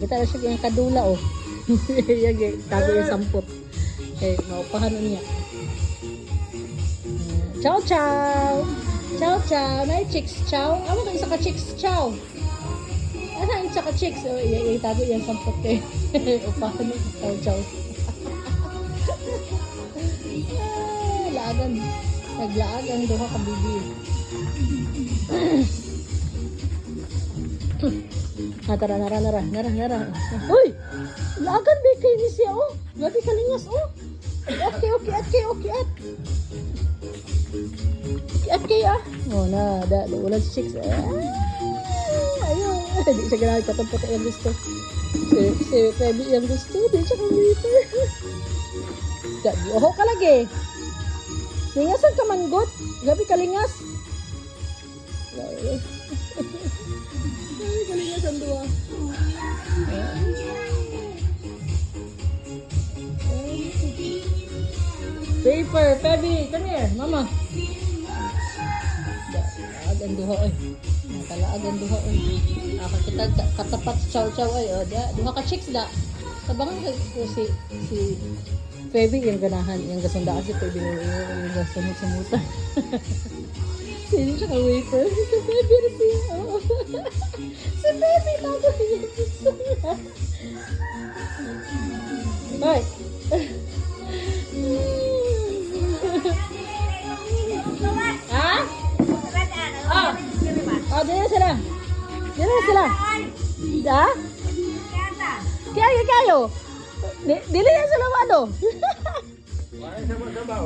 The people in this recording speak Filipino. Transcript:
Kita na siya yung kadula oh. Yan, tago yung sampot. Eh, maupahan niya. Chow chow! Chow chow! May chicks chow? Ano ka isa ka chicks chow? Ano isa ka chicks? Oh, tago yung sampot eh. Upahan niya. Chow chow. Laagan. Naglaag ang duha ka bibi. Tara. Uy! Laagan ba kayo ni siya, oh? Gabi kalingas, oh? Okay. Okay, ah. Oh, na, ulan si chicks. Ayun. Di siya ganaan katampot yung gusto. Si Feby yung gusto. Di siya kumiter. Oho ka lagi. Lingasan ka manggot. Gabi kalingas. Kalingas ang dua. Paper, Feby, come here, mama. Laag ang duha eh. Nakalaag ang duha eh. Kita katapat chow ay. O, duha ka chicks da. Tabangan ko si Feby yung ganahan, yung gasundaan si Feby yung gasunod-sumutan. Sino siya ka-wafer? Si Feby rin siya. Si Feby, tago yung gusto niya. Hoy! Ha? Oh, dito sila. Da? Kayo. Dili yan sila ano? Wala sa mga